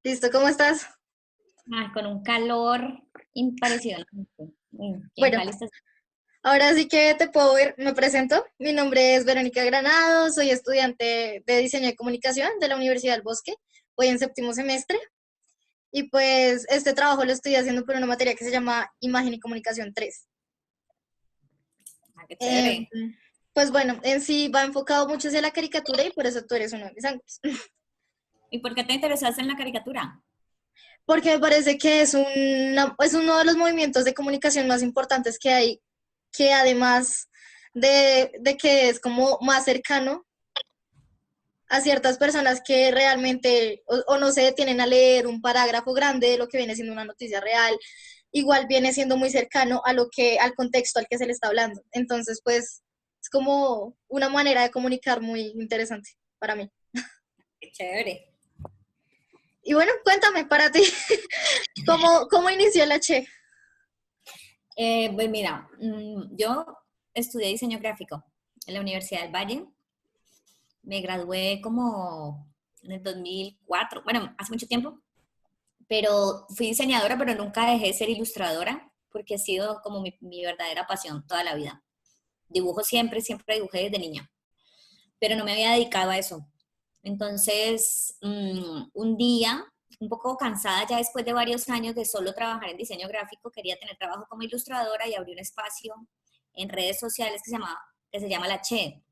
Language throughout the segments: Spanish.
Listo, ¿cómo estás? Ay, con un calor impresionante. ¿En Bueno, Cali estás? ahora sí que te puedo ver, me presento. Mi nombre es Verónica Granado, soy estudiante de diseño de comunicación de la Universidad del Bosque. Voy en séptimo semestre y pues este trabajo lo estoy haciendo por una materia que se llama Imagen y Comunicación 3. Ah, qué Eh, chévere. pues bueno, en sí va enfocado mucho hacia la caricatura y por eso tú eres uno de mis ángulos. ¿Y por qué te interesaste en la caricatura? Porque me parece que es uno de los movimientos de comunicación más importantes que hay, que además de que es como más cercano a ciertas personas que realmente o no se detienen a leer un parágrafo grande de lo que viene siendo una noticia real, igual viene siendo muy cercano a al contexto al que se le está hablando. Entonces, pues, es como una manera de comunicar muy interesante para mí. Qué chévere. Y bueno, cuéntame para ti, ¿cómo inició la Che? Pues mira, yo estudié diseño gráfico en la Universidad del Valle. Me gradué como en el 2004, bueno, hace mucho tiempo, pero fui diseñadora, pero nunca dejé de ser ilustradora porque ha sido como mi verdadera pasión toda la vida. Dibujo siempre, siempre dibujé desde niña, pero no me había dedicado a eso. Entonces, un día, un poco cansada ya después de varios años de solo trabajar en diseño gráfico, quería tener trabajo como ilustradora y abrí un espacio en redes sociales que se llama La Che.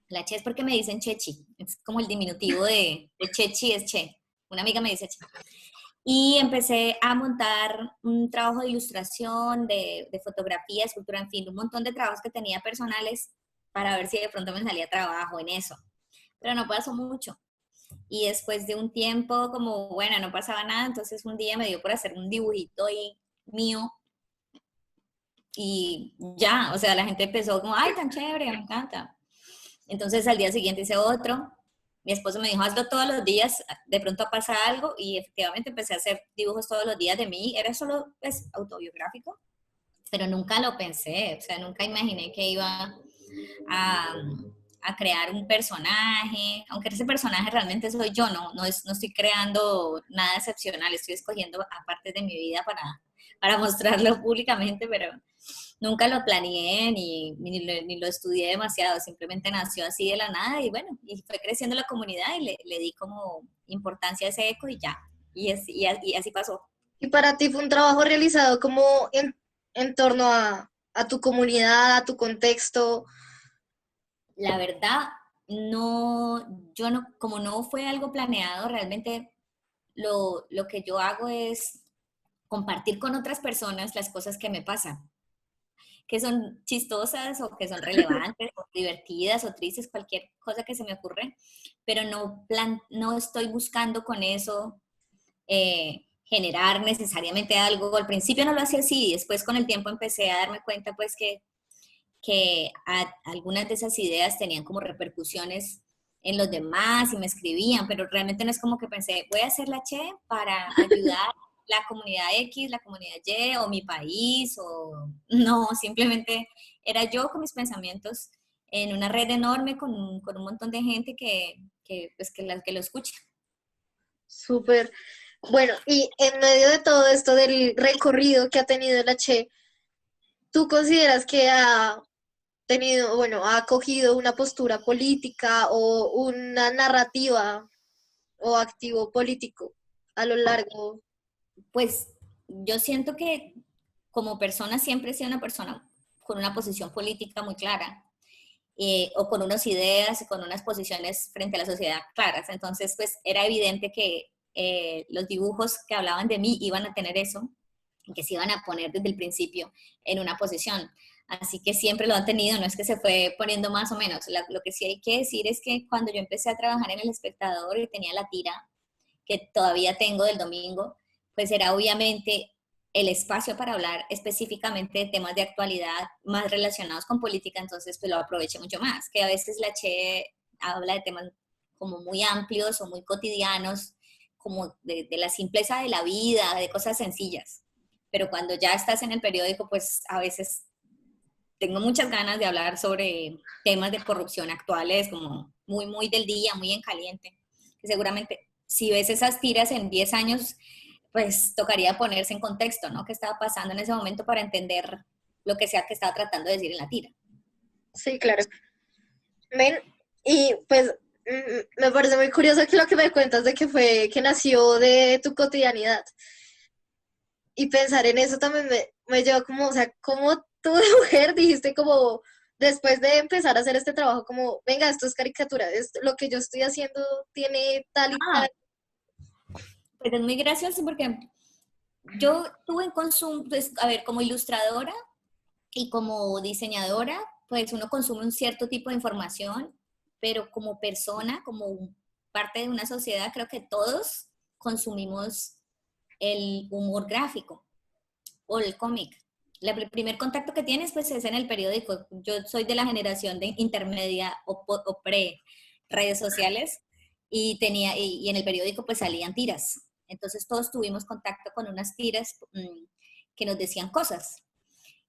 La Che es porque me dicen Chechi, es como el diminutivo de Chechi es Che. Una amiga me dice Che. Y empecé a montar un trabajo de ilustración, de fotografía, escultura, en fin, un montón de trabajos que tenía personales para ver si de pronto me salía trabajo en eso. Pero no pasó mucho. Y después de un tiempo, como, bueno, no pasaba nada, entonces un día me dio por hacer un dibujito ahí mío y ya, o sea, la gente empezó como, ay, tan chévere, me encanta. Entonces al día siguiente hice otro. Mi esposo me dijo, hazlo todos los días, de pronto pasa algo y efectivamente empecé a hacer dibujos todos los días de mí. Era solo pues, autobiográfico, pero nunca lo pensé, o sea, nunca imaginé que iba a, a crear un personaje, aunque ese personaje realmente soy yo, no estoy creando nada excepcional, estoy escogiendo aparte de mi vida para mostrarlo públicamente, pero nunca lo planeé ni lo estudié demasiado, simplemente nació así de la nada y bueno, y fue creciendo la comunidad y le di como importancia a ese eco y ya, y así pasó. Y para ti fue un trabajo realizado como en torno a tu comunidad, a tu contexto. La verdad, no, yo no, como no fue algo planeado, realmente lo que yo hago es compartir con otras personas las cosas que me pasan, que son chistosas o que son relevantes o divertidas o tristes, cualquier cosa que se me ocurre, pero no estoy buscando con eso generar necesariamente algo. Al principio no lo hacía así, después con el tiempo empecé a darme cuenta pues que algunas de esas ideas tenían como repercusiones en los demás y me escribían, pero realmente no es como que pensé, voy a hacer la Che para ayudar la comunidad X, la comunidad Y o mi país, o no, simplemente era yo con mis pensamientos en una red enorme con un montón de gente pues, que lo escucha. Súper. Bueno, y en medio de todo esto del recorrido que ha tenido la Che, ¿tú consideras que ha tenido, bueno, ha acogido una postura política o una narrativa o activo político a lo largo? Pues yo siento que como persona siempre he sido una persona con una posición política muy clara, o con unas ideas, con unas posiciones frente a la sociedad claras. Entonces, pues era evidente que los dibujos que hablaban de mí iban a tener eso, y que se iban a poner desde el principio en una posición. Así que siempre lo han tenido, no es que se fue poniendo más o menos. Lo que sí hay que decir es que cuando yo empecé a trabajar en El Espectador y tenía la tira que todavía tengo del domingo, pues era obviamente el espacio para hablar específicamente de temas de actualidad más relacionados con política, entonces pues lo aproveché mucho más, que a veces la Che habla de temas como muy amplios o muy cotidianos, como de la simpleza de la vida, de cosas sencillas. Pero cuando ya estás en el periódico, pues a veces tengo muchas ganas de hablar sobre temas de corrupción actuales, como muy, muy del día, muy en caliente, que seguramente si ves esas tiras en 10 años, pues tocaría ponerse en contexto, ¿no? ¿Qué estaba pasando en ese momento para entender lo que sea que estaba tratando de decir en la tira? Sí, claro. Men, y pues me parece muy curioso que lo que me cuentas de que fue que nació de tu cotidianidad. Y pensar en eso también me lleva como, o sea, como tú de mujer dijiste como, después de empezar a hacer este trabajo, como, venga, esto es caricatura, lo que yo estoy haciendo tiene tal y Ah, tal. pues es muy gracioso porque yo tuve en consumo, pues, a ver, como ilustradora y como diseñadora, pues uno consume un cierto tipo de información, pero como persona, como parte de una sociedad, creo que todos consumimos el humor gráfico o el cómic. El primer contacto que tienes pues es en el periódico. Yo soy de la generación de intermedia o pre redes sociales y y en el periódico pues salían tiras. Entonces todos tuvimos contacto con unas tiras que nos decían cosas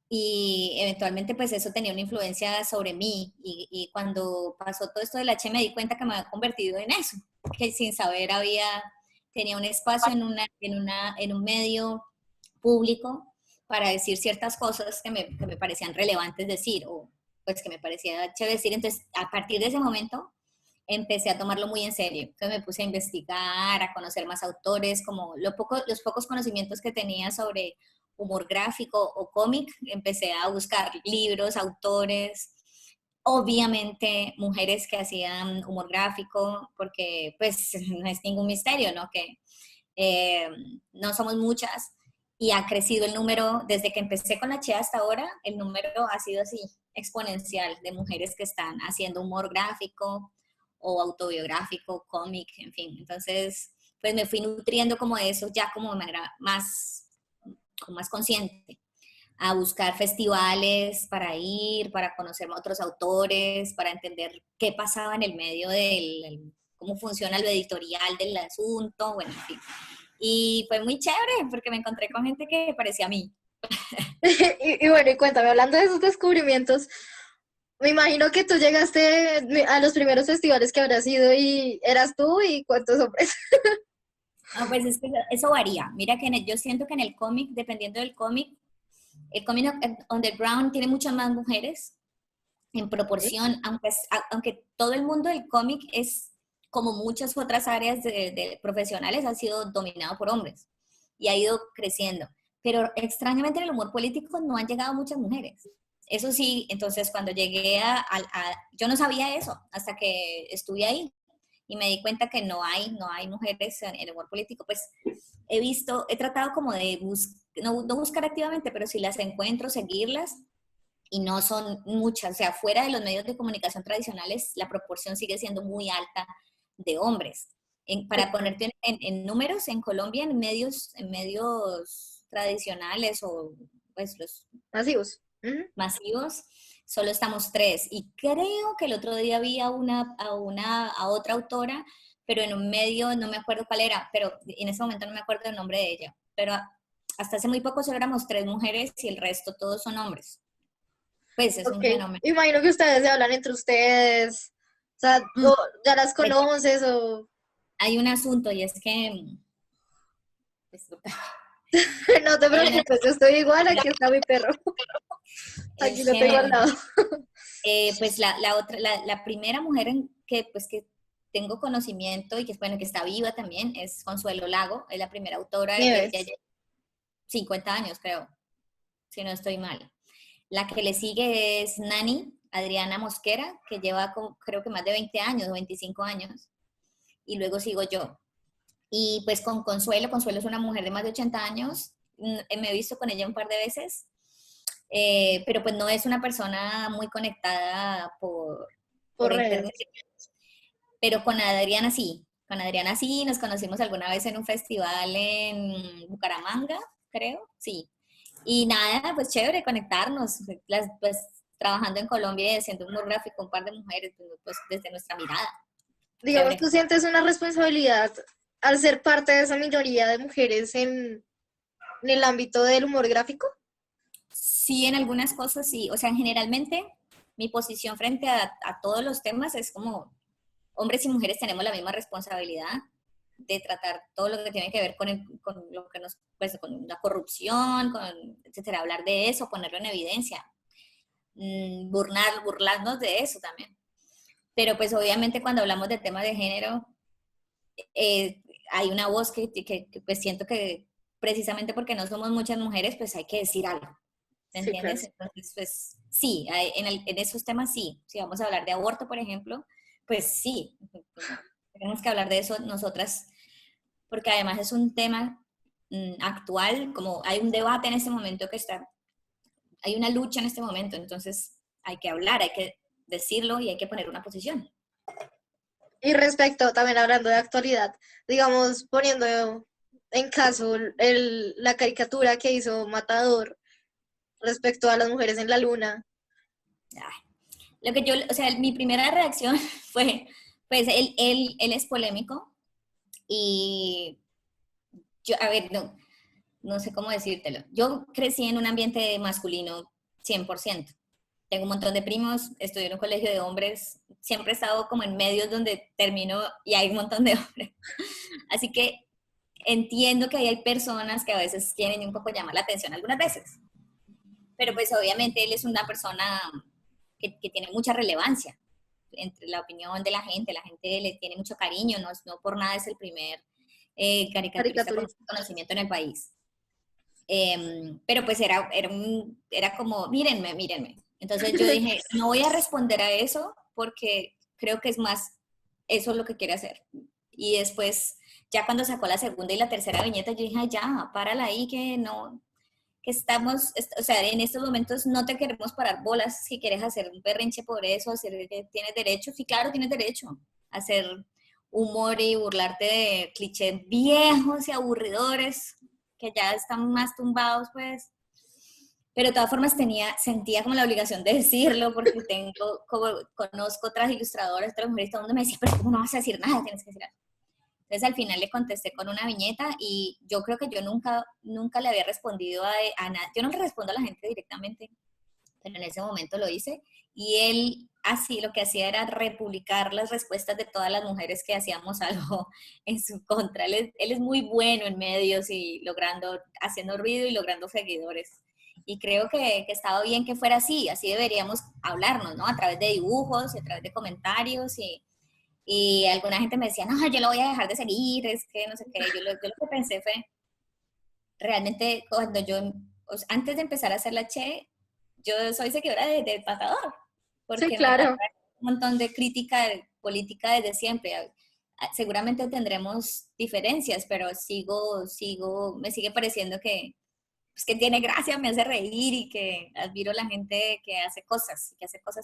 y eventualmente pues eso tenía una influencia sobre mí y cuando pasó todo esto del H me di cuenta que me había convertido en eso, que sin saber tenía un espacio en un medio público para decir ciertas cosas que me parecían relevantes decir o pues que me parecía chévere decir. Entonces, a partir de ese momento empecé a tomarlo muy en serio. Entonces me puse a investigar, a conocer más autores, como los pocos conocimientos que tenía sobre humor gráfico o cómic, empecé a buscar libros, autores, obviamente mujeres que hacían humor gráfico, porque pues no es ningún misterio, ¿no? Que eh, no somos muchas y ha crecido el número, desde que empecé con la Che hasta ahora, el número ha sido así, exponencial, de mujeres que están haciendo humor gráfico o autobiográfico, cómic, en fin. Entonces, pues me fui nutriendo como de eso ya como de manera como más consciente, a buscar festivales para ir, para conocer a otros autores, para entender qué pasaba en el medio cómo funciona lo editorial del asunto, bueno, en fin. Y fue muy chévere porque me encontré con gente que parecía a mí. Y bueno, y cuéntame, hablando de esos descubrimientos, me imagino que tú llegaste a los primeros festivales que habrás ido y eras tú y cuántos hombres. Ah, pues es que eso varía. Mira que yo siento que en el cómic, dependiendo del cómic, el cómic underground tiene muchas más mujeres en proporción, aunque todo el mundo del cómic es, como muchas otras áreas de profesionales, ha sido dominado por hombres y ha ido creciendo. Pero extrañamente en el humor político no han llegado muchas mujeres. Eso sí, entonces cuando llegué yo no sabía eso hasta que estuve ahí y me di cuenta que no hay mujeres en el humor político. Pues he tratado como de no buscar activamente, pero si las encuentro, seguirlas y no son muchas, o sea, fuera de los medios de comunicación tradicionales, la proporción sigue siendo muy alta de hombres. Para ponerte en números, en Colombia, en medios tradicionales o pues los Masivos. Ujú. masivos, solo estamos tres. Y creo que el otro día vi a otra autora, pero en un medio, no me acuerdo cuál era, pero en ese momento no me acuerdo el nombre de ella. Pero hasta hace muy poco solo éramos tres mujeres y el resto todos son hombres. Pues es Ok, un fenómeno. imagino que ustedes se hablan entre ustedes, o sea, Mm, ya las pues, conoces o... hay un asunto y es que pues, No te hay una- preocupes, yo estoy igual, aquí está mi perro, aquí es lo tengo al que lado. pues la primera mujer que tengo conocimiento y que bueno, que está viva también es Consuelo Lago, es la primera autora, ya Nieves. lleva 50 años creo, si no estoy mal. La que le sigue es Nani, Adriana Mosquera, que lleva creo que más de 20 años o 25 años, y luego sigo yo. Y pues con Consuelo es una mujer de más de 80 años, me he visto con ella un par de veces, pero pues no es una persona muy conectada Por por redes. internet, pero con Adriana sí, nos conocimos alguna vez en un festival en Bucaramanga, creo, sí. Y nada, pues chévere conectarnos, pues trabajando en Colombia y haciendo un gráfico, un par de mujeres, pues desde nuestra mirada, Digamos, chévere. tú sientes una responsabilidad al ser parte de esa minoría de mujeres en el ámbito del humor gráfico. Sí, en algunas cosas sí. O sea, generalmente mi posición frente a todos los temas es como hombres y mujeres tenemos la misma responsabilidad, de tratar todo lo que tiene que ver con lo que nos, pues, con la corrupción, con, etcétera, hablar de eso, ponerlo en evidencia, burlarnos de eso también. Pero pues obviamente cuando hablamos de temas de género, hay una voz pues siento que precisamente porque no somos muchas mujeres, pues hay que decir algo, ¿me Sí, claro. entiendes? Entonces, pues sí, en esos temas sí. Si vamos a hablar de aborto, por ejemplo, pues sí, tenemos que hablar de eso nosotras, porque además es un tema actual, como hay un debate en este momento hay una lucha en este momento, entonces hay que hablar, hay que decirlo y hay que poner una posición. Y respecto, también hablando de actualidad, digamos, poniendo en caso la caricatura que hizo Matador respecto a las mujeres en la luna. Lo que yo, o sea, mi primera reacción fue, pues él es polémico y yo, a ver, no sé cómo decírtelo. Yo crecí en un ambiente masculino 100%. Tengo un montón de primos, estudié en un colegio de hombres, siempre he estado como en medios donde termino y hay un montón de hombres. Así que entiendo que hay personas que a veces quieren un poco llamar la atención algunas veces, pero pues obviamente él es una persona que tiene mucha relevancia entre la opinión de la gente le tiene mucho cariño, no por nada es el primer caricaturista con Caricaturista. conocimiento en el país. Pero pues era como, mírenme. Entonces yo dije, no voy a responder a eso porque creo que es más, eso es lo que quiere hacer. Y después, ya cuando sacó la segunda y la tercera viñeta, yo dije, "Ay, ya, párala ahí, que no, que estamos, o sea, en estos momentos no te queremos parar bolas si quieres hacer un berrinche por eso, tienes derecho, sí, claro, tienes derecho a hacer humor y burlarte de clichés viejos y aburridores que ya están más tumbados, pues. Pero de todas formas sentía como la obligación de decirlo porque conozco otras ilustradoras, otras mujeres, todo el mundo me decía, pero ¿cómo no vas a decir nada? Tienes que decir algo. Entonces al final le contesté con una viñeta y yo creo que yo nunca le había respondido a nada. Yo no le respondo a la gente directamente, pero en ese momento lo hice. Y él así lo que hacía era republicar las respuestas de todas las mujeres que hacíamos algo en su contra. Él es muy bueno en medios y haciendo ruido y logrando seguidores. Y creo que estaba bien que fuera así deberíamos hablarnos, ¿no? A través de dibujos, a través de comentarios y alguna gente me decía, no, yo lo voy a dejar de seguir, es que no sé qué. Yo lo que pensé fue, realmente cuando antes de empezar a hacer la Che, yo soy seguidora del Matador, Sí, porque me claro. atrae un montón de crítica política desde siempre. Seguramente tendremos diferencias, pero me sigue pareciendo pues, que tiene gracia, me hace reír y que admiro a la gente que hace cosas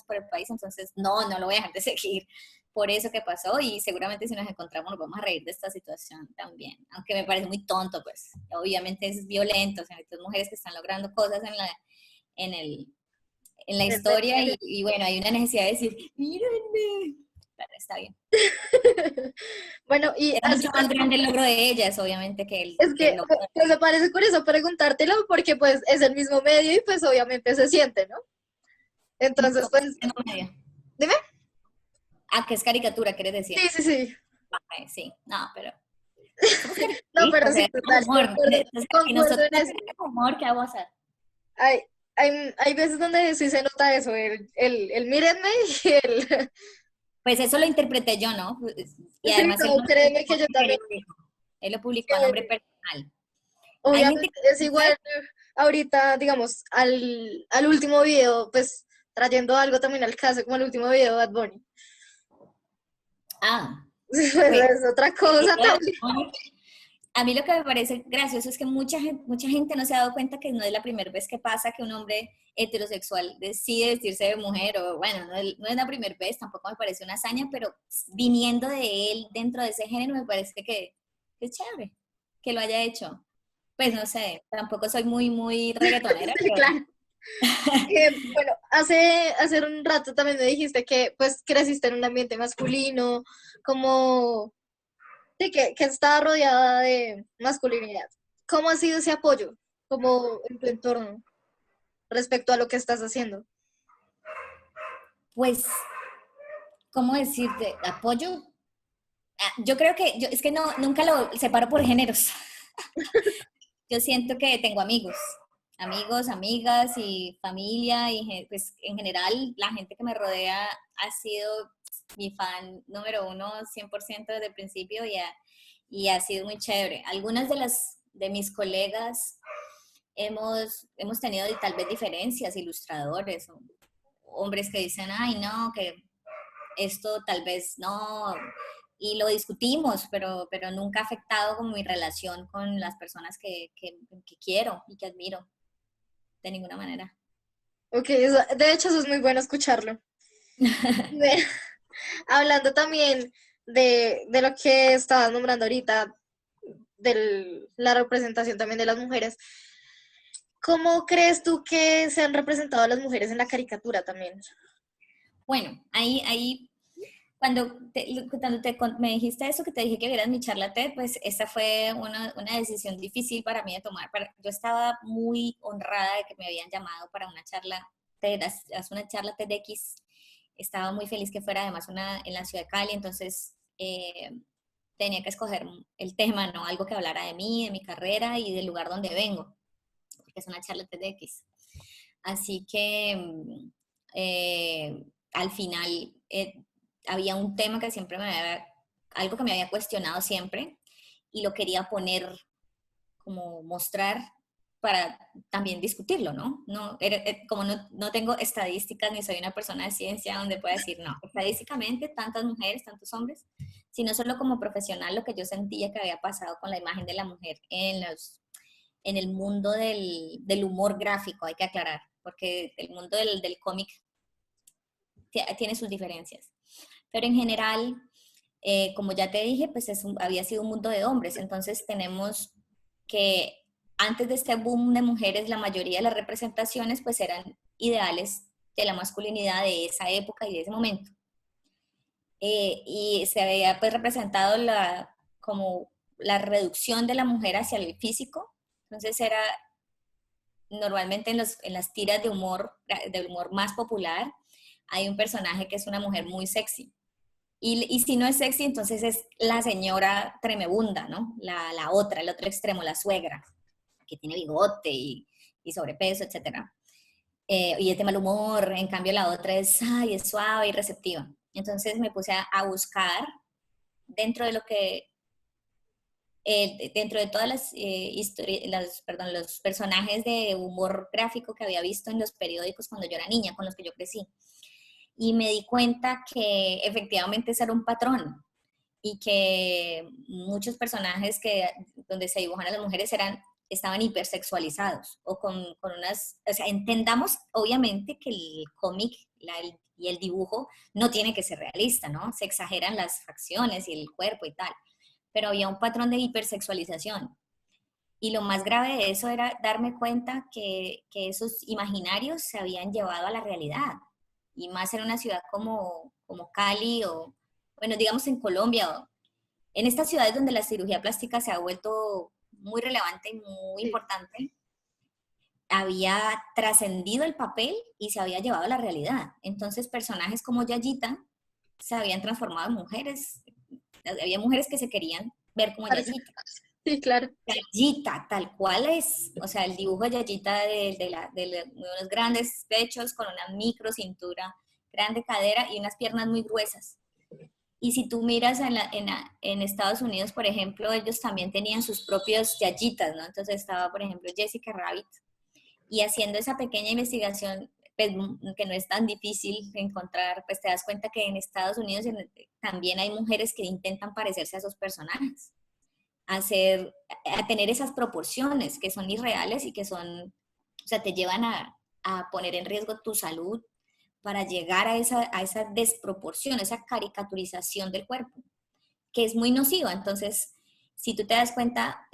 por el país, entonces no lo voy a dejar de seguir por eso que pasó y seguramente si nos encontramos nos vamos a reír de esta situación también, aunque me parece muy tonto, pues obviamente es violento, o sea, hay dos mujeres que están logrando cosas en, el, en la historia y bueno, hay una necesidad de decir, mírenme, pero está bien. Bueno, y Es así mucho más grande el logro de ellas, obviamente, es que el que logro pues, me parece curioso preguntártelo porque pues es el mismo medio y pues obviamente se siente, ¿no? de Entonces, pues, media. dime. Ah, ¿qué es caricatura, quieres decir? Sí, sí, sí. Ay, sí, no, pero somos No, caricaturistas, pero o sí, sea, total, tenemos humor. Entonces, si concuerdo nosotros en no eso. tenemos humor, ¿qué vamos a hacer? Hay veces donde sí se nota eso, el mírenme y el... Pues eso lo interpreté yo, ¿no? Y Sí, además él no, no lo créeme publicó que yo en también. periódico, él lo publicó a nombre personal. Hay gente Obviamente que es igual ahorita, digamos, al último video, pues trayendo algo también al caso, como el último video de Bad Bunny. ah, Pues pues, es otra cosa también. a mí lo que me parece gracioso es que mucha gente no se ha dado cuenta que no es la primera vez que pasa que un hombre heterosexual decide vestirse de mujer, o bueno, no es la primera vez, tampoco me parece una hazaña, pero viniendo de él dentro de ese género me parece que es chévere que lo haya hecho. Pues no sé, tampoco soy muy reggaetonera, Sí, pero claro. Bueno, hace un rato también me dijiste que pues creciste en un ambiente masculino, como sí, que estaba rodeada de masculinidad. ¿Cómo ha sido ese apoyo como en tu entorno respecto a lo que estás haciendo? pues, ¿cómo decirte? Apoyo. Yo creo que, es que no, nunca lo separo por géneros. Yo siento que tengo amigos, amigas y familia y pues en general la gente que me rodea ha sido mi fan número uno 100% desde el principio y ha sido muy chévere. Algunas de mis colegas hemos tenido tal vez diferencias, ilustradores o hombres que dicen, ay no, que esto tal vez no, y lo discutimos, pero nunca ha afectado como mi relación con las personas que quiero y que admiro, de ninguna manera. Ok, de hecho eso es muy bueno escucharlo. De- hablando también de lo que estabas nombrando ahorita, de la representación también de las mujeres, ¿cómo crees tú que se han representado a las mujeres en la caricatura también? Bueno, ahí me dijiste eso, que te dije que vieras mi charla TED, pues esa fue una decisión difícil para mí de tomar. Yo estaba muy honrada de que me habían llamado para una charla TED, haz una charla TEDx. Estaba muy feliz que fuera además en la ciudad de Cali, entonces tenía que escoger el tema, ¿no? Algo que hablara de mí, de mi carrera y del lugar donde vengo, porque es una charla TEDx. Así que al final había un tema que siempre algo que me había cuestionado siempre y lo quería poner, como mostrar para también discutirlo, ¿no? Como no tengo estadísticas ni soy una persona de ciencia donde pueda decir, no, estadísticamente tantas mujeres, tantos hombres, sino solo como profesional lo que yo sentía que había pasado con la imagen de la mujer en el mundo del humor gráfico, hay que aclarar, porque el mundo del cómic tiene sus diferencias. Pero en general, como ya te dije, pues había sido un mundo de hombres, entonces tenemos que antes de este boom de mujeres, la mayoría de las representaciones pues eran ideales de la masculinidad de esa época y de ese momento. Y se había pues representado como la reducción de la mujer hacia el físico, entonces era normalmente en las tiras de humor más popular, hay un personaje que es una mujer muy sexy. Y si no es sexy, entonces es la señora tremebunda, ¿no? La otra, el otro extremo, la suegra, que tiene bigote y sobrepeso, etcétera. Y es de mal humor, en cambio la otra es suave y receptiva. Entonces me puse a buscar dentro de lo que dentro de todas los personajes de humor gráfico que había visto en los periódicos cuando yo era niña, con los que yo crecí. Y me di cuenta que efectivamente ese era un patrón y que muchos personajes donde se dibujan a las mujeres estaban hipersexualizados o con unas, o sea, entendamos obviamente que el cómic y el dibujo no tiene que ser realista, ¿no? Se exageran las facciones y el cuerpo y tal, pero había un patrón de hipersexualización. Y lo más grave de eso era darme cuenta que esos imaginarios se habían llevado a la realidad. Y más en una ciudad como Cali o, bueno, digamos en Colombia, o en estas ciudades donde la cirugía plástica se ha vuelto muy relevante y muy Sí. importante, había trascendido el papel y se había llevado a la realidad. Entonces personajes como Yayita se habían transformado en mujeres. Había mujeres que se querían ver como Parece- Yayita. Sí, claro. Yayita, tal cual es, o sea, el dibujo de Yayita de unos grandes pechos con una micro cintura, grande cadera y unas piernas muy gruesas. Y si tú miras en Estados Unidos, por ejemplo, ellos también tenían sus propios Yayitas, ¿no? Entonces estaba, por ejemplo, Jessica Rabbit, y haciendo esa pequeña investigación, pues, que no es tan difícil de encontrar, pues te das cuenta que en Estados Unidos también hay mujeres que intentan parecerse a esos personajes a tener esas proporciones que son irreales y que son, o sea, te llevan a poner en riesgo tu salud para llegar a esa desproporción, esa caricaturización del cuerpo, que es muy nociva. Entonces, si tú te das cuenta,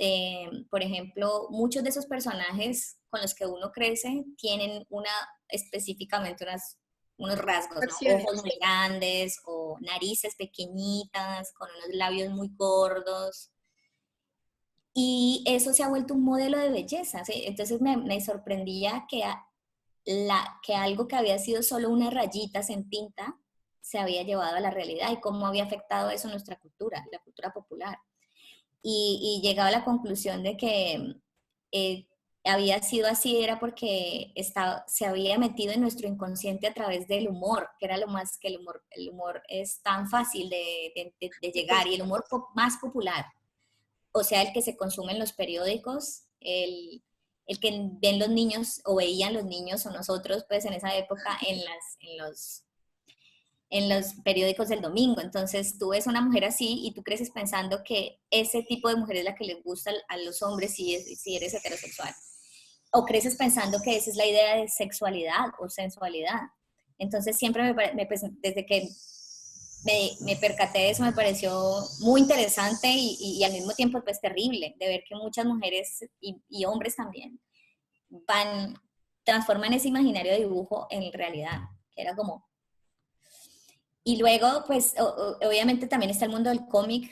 por ejemplo, muchos de esos personajes con los que uno crece tienen específicamente unos rasgos, ¿no? Ojos Acciones. muy grandes o narices pequeñitas, con unos labios muy gordos, y eso se ha vuelto un modelo de belleza, ¿sí? Entonces me sorprendía que algo que había sido solo unas rayitas en tinta se había llevado a la realidad y cómo había afectado eso nuestra cultura, la cultura popular. Y llegaba a la conclusión de que eh, había sido así era porque se había metido en nuestro inconsciente a través del humor, que era lo más que el humor es tan fácil de llegar y el humor más popular, o sea, el que se consume en los periódicos, el que ven los niños o veían los niños o nosotros pues en esa época en los periódicos del domingo. Entonces tú ves a una mujer así y tú creces pensando que ese tipo de mujer es la que les gusta a los hombres si eres heterosexual. O creces pensando que esa es la idea de sexualidad o sensualidad. Entonces siempre desde que me percaté de eso me pareció muy interesante y al mismo tiempo pues terrible de ver que muchas mujeres y hombres también transforman ese imaginario de dibujo en realidad, que era como. Y luego, pues, obviamente también está el mundo del cómic,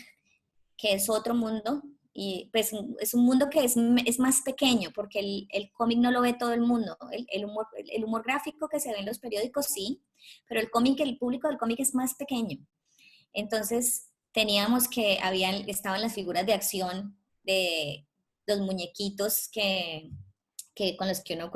que es otro mundo, y pues es un mundo que es más pequeño, porque el cómic no lo ve todo el mundo. El humor gráfico que se ve en los periódicos, sí, pero el público del cómic es más pequeño. Entonces, estaban las figuras de acción de los muñequitos con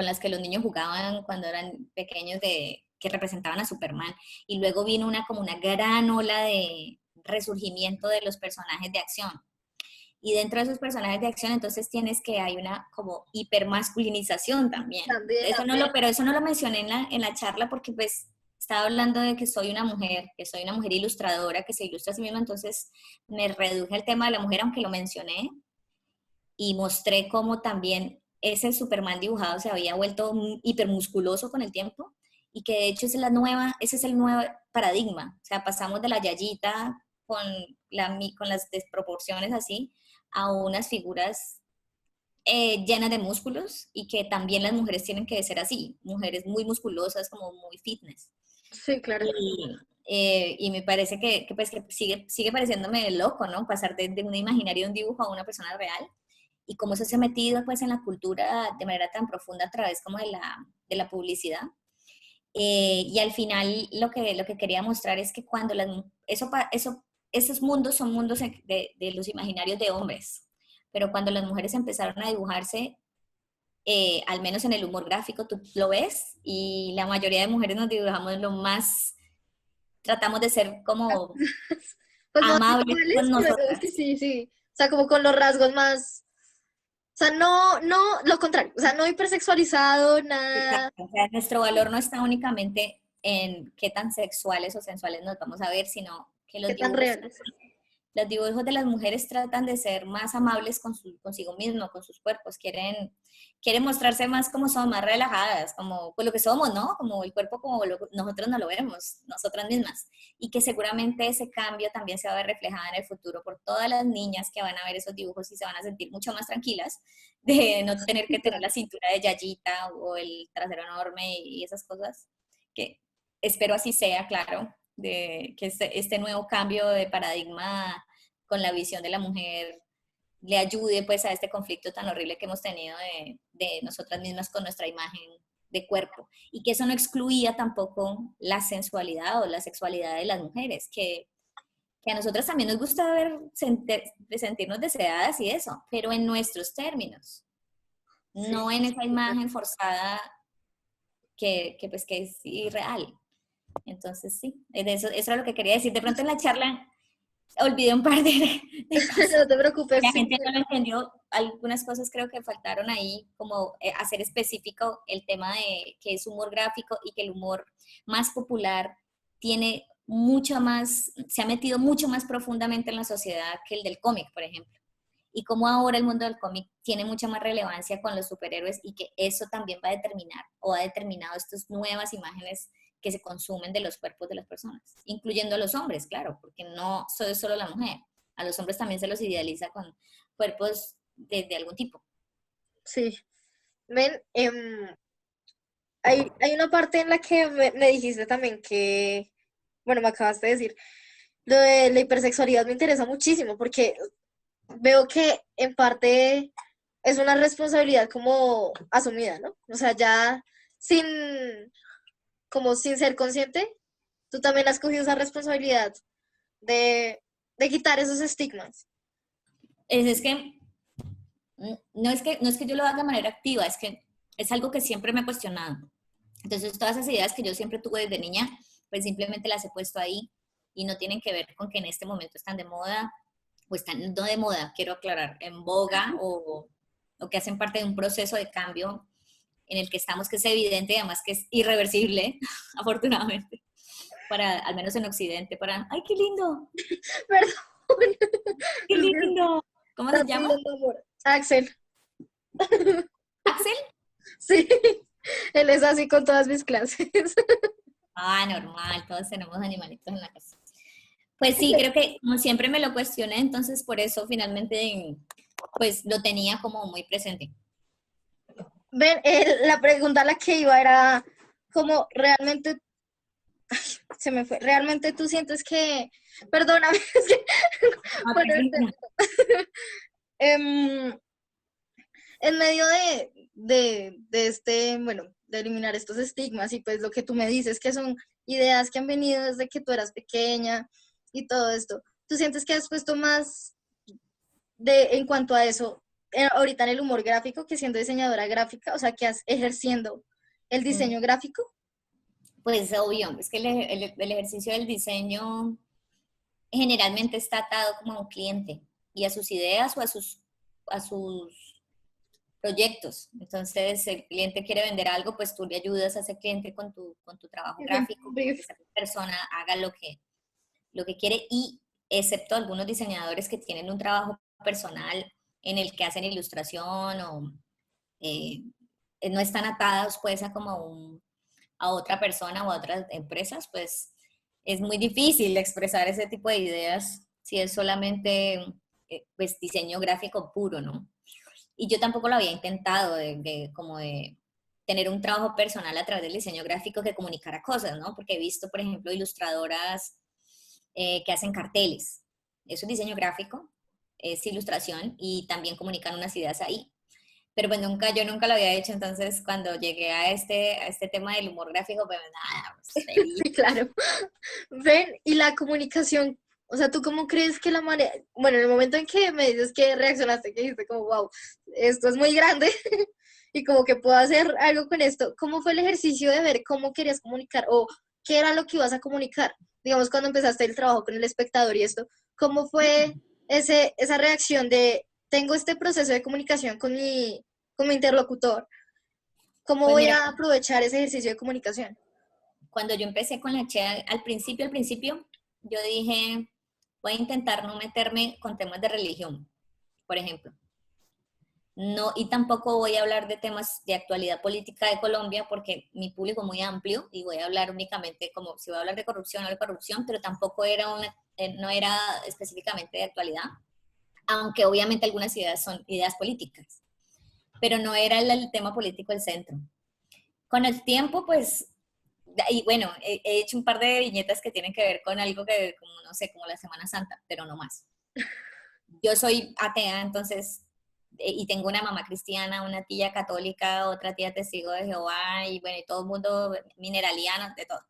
las que los niños jugaban cuando eran pequeños que representaban a Superman. Y luego vino como una gran ola de resurgimiento de los personajes de acción. Y dentro de esos personajes de acción, entonces hay una como hipermasculinización también. Pero eso no lo mencioné en la charla porque pues estaba hablando de que soy una mujer ilustradora, que se ilustra a sí misma, entonces me reduje el tema de la mujer, aunque lo mencioné, y mostré cómo también ese Superman dibujado se había vuelto hipermusculoso con el tiempo y que de hecho ese es el nuevo paradigma. O sea, pasamos de la yayita con las desproporciones así a unas figuras llenas de músculos y que también las mujeres tienen que ser así, mujeres muy musculosas, como muy fitness. Sí, claro. Y me parece pues, que sigue pareciéndome loco, ¿no? Pasar de un imaginario de un dibujo a una persona real y cómo eso se ha metido pues en la cultura de manera tan profunda a través como de la publicidad. Y al final lo que quería mostrar es que cuando esos mundos son mundos de los imaginarios de hombres, pero cuando las mujeres empezaron a dibujarse, al menos en el humor gráfico, tú lo ves y la mayoría de mujeres nos dibujamos tratamos de ser como Pues más amables con iguales, pero nosotras. sí, sí. O sea, como con los rasgos más. O sea, no, lo contrario. O sea, no hipersexualizado, nada. Exacto. O sea, nuestro valor no está únicamente en qué tan sexuales o sensuales nos vamos a ver, sino que Qué tan reales. los dibujos de las mujeres tratan de ser más amables consigo mismo, con sus cuerpos. Quieren mostrarse más como son, más relajadas, como pues, lo que somos, ¿no? Como el cuerpo como nosotros no lo vemos, nosotras mismas. Y que seguramente ese cambio también se va a ver reflejado en el futuro por todas las niñas que van a ver esos dibujos y se van a sentir mucho más tranquilas de no tener que tener la cintura de yayita o el trasero enorme y esas cosas. Que espero así sea, claro, de que este nuevo cambio de paradigma con la visión de la mujer le ayude pues a este conflicto tan horrible que hemos tenido de nosotras mismas con nuestra imagen de cuerpo y que eso no excluía tampoco la sensualidad o la sexualidad de las mujeres, que a nosotras también nos gusta sentirnos deseadas y eso, pero en nuestros términos, no en esa imagen forzada pues que es irreal. Entonces sí, eso era lo que quería decir. De pronto en la charla olvidé un par de cosas. No te preocupes. La Sí. gente no lo entendió. Algunas cosas creo que faltaron ahí, como hacer específico el tema de que es humor gráfico y que el humor más popular tiene se ha metido mucho más profundamente en la sociedad que el del cómic, por ejemplo. Y como ahora el mundo del cómic tiene mucha más relevancia con los superhéroes y que eso también va a determinar o ha determinado estas nuevas imágenes que se consumen de los cuerpos de las personas, incluyendo a los hombres, claro, porque no soy solo la mujer. A los hombres también se los idealiza con cuerpos de algún tipo. Sí. Men, hay una parte en la que me dijiste también que, bueno, me acabaste de decir, lo de la hipersexualidad me interesa muchísimo porque veo que en parte es una responsabilidad como asumida, ¿no? O sea, ya sin, como sin ser consciente, tú también has cogido esa responsabilidad de quitar esos estigmas. Es que no es que yo lo haga de manera activa, es que es algo que siempre me he cuestionado. Entonces, todas esas ideas que yo siempre tuve desde niña, pues simplemente las he puesto ahí y no tienen que ver con que en este momento están de moda o están no de moda, quiero aclarar, en boga o que hacen parte de un proceso de cambio en el que estamos, que es evidente y además que es irreversible, afortunadamente, para, al menos en Occidente, para, ¡ay, qué lindo! Perdón, ¡Qué es que lindo! ¿Cómo se está llama? pidiendo amor. Axel, ¿Axel? sí, él es así con todas mis clases. Ah, normal, todos tenemos animalitos en la casa. Pues sí, creo que como siempre me lo cuestioné, entonces por eso finalmente pues lo tenía como muy presente. Ven, la pregunta a la que iba era como realmente, se me fue, realmente tú sientes que, perdóname, es que, Ah, bueno, tranquila. em, en medio de este, bueno, de eliminar estos estigmas y pues lo que tú me dices, que son ideas que han venido desde que tú eras pequeña y todo esto, ¿tú sientes que has puesto más en cuanto a eso ahorita en el humor gráfico que siendo diseñadora gráfica, o sea, que has ejerciendo el Mm, diseño gráfico? Pues obvio, es que el ejercicio del diseño generalmente está atado como a un cliente y a sus ideas o a sus proyectos. Entonces, el cliente quiere vender algo, pues tú le ayudas a ese cliente con tu trabajo gráfico, para que Brief. esa persona haga lo que quiere y excepto algunos diseñadores que tienen un trabajo personal en el que hacen ilustración o eh, no están atados pues a otra persona o a otras empresas, pues es muy difícil expresar ese tipo de ideas si es solamente pues diseño gráfico puro, ¿no? Y yo tampoco lo había intentado como de tener un trabajo personal a través del diseño gráfico que comunicara cosas, ¿no? Porque he visto, por ejemplo, ilustradoras que hacen carteles. Eso es diseño gráfico, es ilustración y también comunican unas ideas ahí. Pero pues yo nunca lo había hecho, entonces cuando llegué a este tema del humor gráfico, pues nada, pues feliz. Sí, claro. Ven, y la comunicación, o sea, ¿tú cómo crees que la manera, bueno, en el momento en que me dices que reaccionaste, que dijiste como, wow, esto es muy grande y como que puedo hacer algo con esto, ¿cómo fue el ejercicio de ver cómo querías comunicar o qué era lo que ibas a comunicar? Digamos, cuando empezaste el trabajo con el espectador y esto, ¿cómo fue esa reacción de, tengo este proceso de comunicación con mi interlocutor? ¿Cómo Pues voy mira, a aprovechar ese ejercicio de comunicación? cuando yo empecé con la Che, al principio, yo dije, voy a intentar no meterme con temas de religión, por ejemplo. No, y tampoco voy a hablar de temas de actualidad política de Colombia porque mi público es muy amplio y voy a hablar únicamente como si voy a hablar de corrupción o de corrupción, pero tampoco no era específicamente de actualidad, aunque obviamente algunas ideas son ideas políticas, pero no era el tema político el centro. Con el tiempo, pues, y bueno, he hecho un par de viñetas que tienen que ver con algo que, como, no sé, como la Semana Santa, pero no más. Yo soy atea, entonces, y tengo una mamá cristiana, una tía católica, otra tía testigo de Jehová, y bueno, y todo el mundo mineraliano, de todo.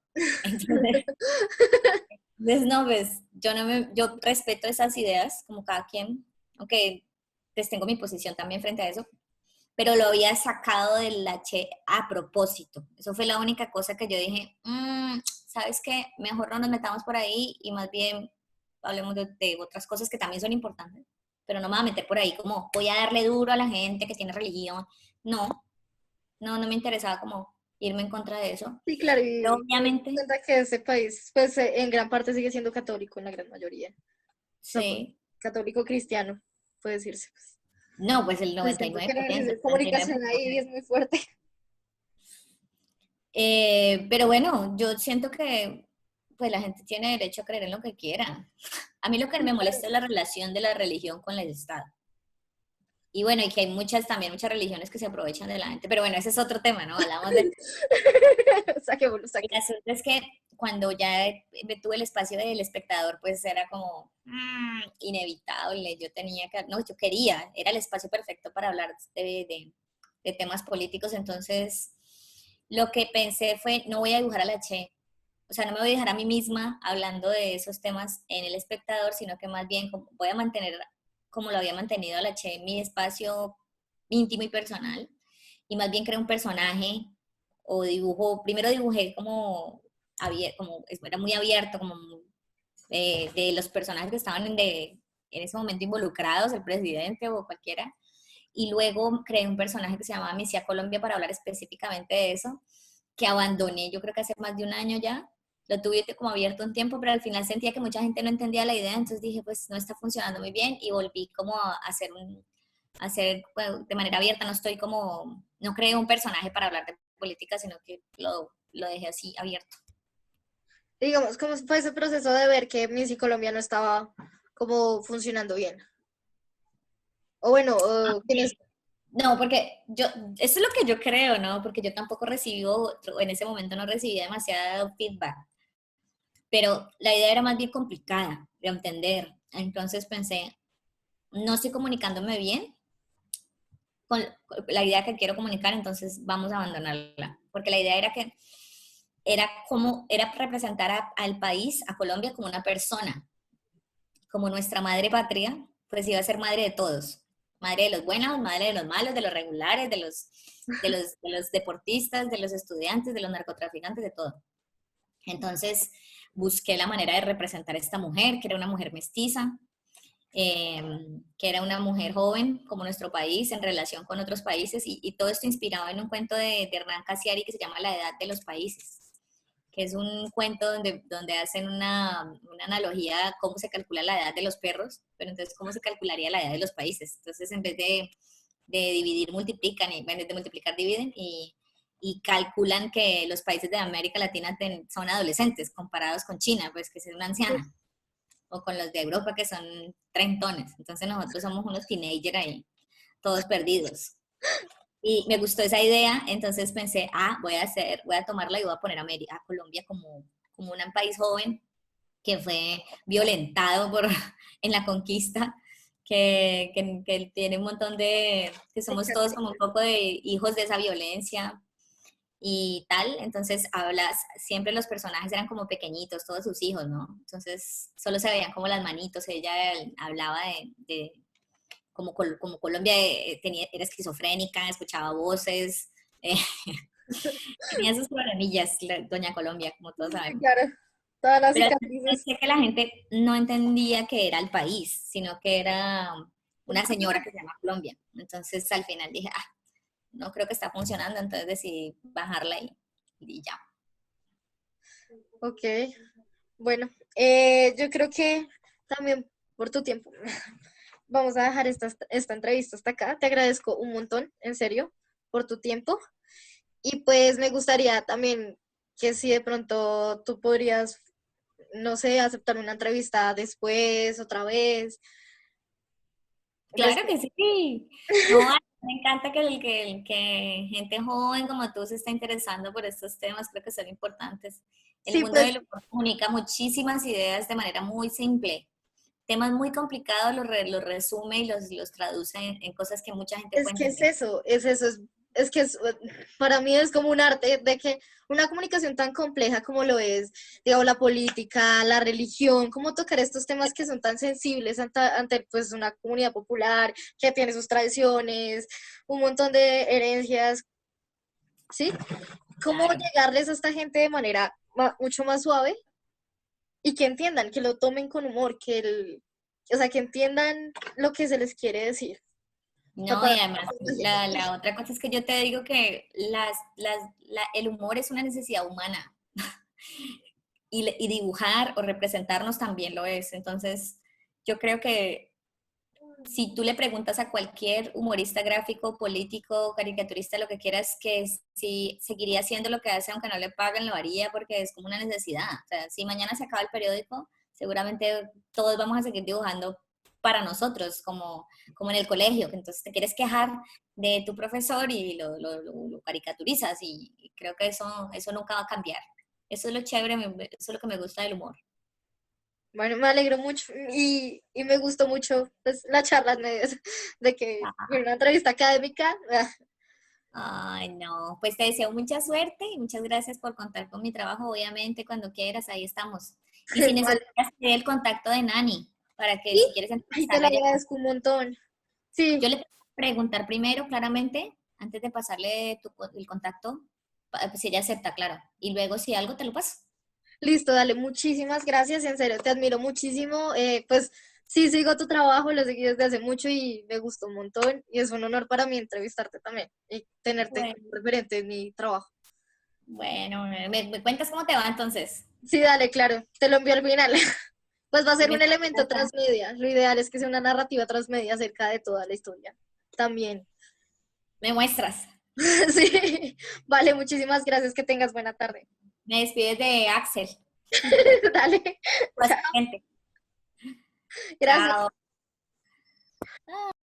Entonces, no, pues, yo respeto esas ideas, como cada quien, aunque pues tengo mi posición también frente a eso, pero lo había sacado del H a propósito. Eso fue la única cosa que yo dije, ¿sabes qué? Mejor no nos metamos por ahí y más bien hablemos de otras cosas que también son importantes, pero no me voy a meter por ahí como voy a darle duro a la gente que tiene religión. No, no me interesaba como irme en contra de eso. Sí, claro, Pero y teniendo en obviamente, cuenta que ese país, pues en gran parte sigue siendo católico, en la gran mayoría. O sea, pues, sí, católico cristiano, puede decirse. no, pues el Pues siento que 99%, la el comunicación 99%. ahí es muy fuerte. Pero bueno, yo siento que pues la gente tiene derecho a creer en lo que quiera. A mí lo que Sí, me claro. molesta es la relación de la religión con el Estado. Y bueno, y que hay también muchas religiones que se aprovechan de la gente. Pero bueno, ese es otro tema, ¿no? Hablamos de... Saquémoslo, El saquémoslo. asunto es que cuando ya tuve el espacio del espectador, pues era como inevitable. Yo tenía que, no, yo quería, era el espacio perfecto para hablar de temas políticos. Entonces, lo que pensé fue, no voy a dibujar a la Che, o sea, no me voy a dejar a mí misma hablando de esos temas en El Espectador, sino que más bien voy a mantener, como lo había mantenido a la Che, mi espacio íntimo y personal, y más bien creo un personaje o dibujo, primero dibujé como, como era muy abierto, como de los personajes que estaban en ese momento involucrados, el presidente o cualquiera, y luego creé un personaje que se llamaba Misia Colombia para hablar específicamente de eso, que abandoné yo creo que hace más de un año ya, lo tuve como abierto un tiempo, pero al final sentía que mucha gente no entendía la idea, entonces dije, pues no está funcionando muy bien y volví como a hacer bueno, de manera abierta, no estoy como, no creé un personaje para hablar de política, sino que lo dejé así abierto. Digamos, ¿cómo fue ese proceso de ver que Miss Colombia no estaba como funcionando bien? O bueno, ¿quiénes? No, porque eso es lo que yo creo, ¿no? Porque yo tampoco en ese momento no recibía demasiado feedback, pero la idea era más bien complicada de entender. Entonces pensé, no estoy comunicándome bien con la idea que quiero comunicar, entonces vamos a abandonarla. Porque la idea era que era representar al país, a Colombia, como una persona, como nuestra madre patria, pues iba a ser madre de todos. Madre de los buenos, madre de los malos, de los regulares, de los deportistas, de los estudiantes, de los narcotraficantes, de todo. Entonces busqué la manera de representar a esta mujer, que era una mujer mestiza, eh, que era una mujer joven como nuestro país en relación con otros países y todo esto inspirado en un cuento de Hernán Casiari que se llama La Edad de los Países, que es un cuento donde hacen una analogía a cómo se calcula la edad de los perros, pero entonces cómo se calcularía la edad de los países. Entonces en vez de dividir, multiplican, y en vez de multiplicar, dividen y calculan que los países de América Latina son adolescentes comparados con China, pues que es una anciana, o con los de Europa que son trentones. Entonces nosotros somos unos teenagers ahí, todos perdidos. Y me gustó esa idea, entonces pensé, voy a tomarla y voy a poner a Colombia como un país joven que fue violentado en la conquista, que tiene un montón que somos todos como un poco de hijos de esa violencia y tal. Entonces siempre los personajes eran como pequeñitos, todos sus hijos, ¿no? Entonces solo se veían como las manitos, ella hablaba como Colombia era esquizofrénica, escuchaba voces, eh, tenía sus problemillas, Doña Colombia, como todos Sí, sabemos. claro, todas las Pero cicatrices. pensé que la gente no entendía que era el país, sino que era una señora que se llama Colombia. Entonces al final dije, no creo que está funcionando, entonces decidí bajarla y ya. Ok, bueno, yo creo que también por tu tiempo vamos a dejar esta entrevista hasta acá. Te agradezco un montón, en serio, por tu tiempo. Y pues me gustaría también que si de pronto tú podrías, no sé, aceptar una entrevista después, otra vez. Pues Claro que sí. No, me encanta que gente joven como tú se esté interesando por estos temas, creo que son importantes. El sí, mundo pues del humor comunica muchísimas ideas de manera muy simple. Temas muy complicados los resume y los traduce en cosas que mucha gente es puede que es entender. eso, es eso, es que para mí es como un arte de que una comunicación tan compleja como lo es, digamos, la política, la religión, cómo tocar estos temas que son tan sensibles ante pues una comunidad popular que tiene sus tradiciones, un montón de herencias, ¿sí? Cómo Claro. llegarles a esta gente de manera mucho más suave y que entiendan, que lo tomen con humor, o sea, que entiendan lo que se les quiere decir. O sea, No, y además la otra cosa es que yo te digo que el humor es una necesidad humana y dibujar o representarnos también lo es. Entonces, yo creo que si tú le preguntas a cualquier humorista gráfico, político, caricaturista, lo que quieras, que si seguiría haciendo lo que hace aunque no le paguen, lo haría porque es como una necesidad. O sea, si mañana se acaba el periódico, seguramente todos vamos a seguir dibujando para nosotros, como en el colegio, que entonces te quieres quejar de tu profesor y lo caricaturizas y creo que eso nunca va a cambiar. Eso es lo chévere, eso es lo que me gusta del humor. bueno, me alegro mucho y me gustó mucho pues, la charla de que fue una entrevista académica. Ay, no, pues te deseo mucha suerte y muchas gracias por contar con mi trabajo. Obviamente, cuando quieras, ahí estamos. Y si Vale. necesitas el contacto de Nani, para que ¿Sí? si quieres Ay, te lo empezar ella, agradezco un montón. yo Sí, le tengo que preguntar primero, claramente, antes de pasarle el contacto, pues si ella acepta, claro. Y luego, si algo, te lo paso. listo, dale, muchísimas gracias, en serio, te admiro muchísimo. Pues sí, sigo tu trabajo, lo seguí desde hace mucho y me gustó un montón. Y es un honor para mí entrevistarte también y tenerte Bueno, como referente en mi trabajo. bueno, me cuentas cómo te va entonces. Sí, dale, claro, te lo envío al final. Pues va a Y ser me un elemento cuentas. transmedia. Lo ideal es que sea una narrativa transmedia acerca de toda la historia. También. Me muestras. Sí, vale, muchísimas gracias, que tengas buena tarde. Me despides de Axel, Dale, tu chao, asistente. gracias. Chao.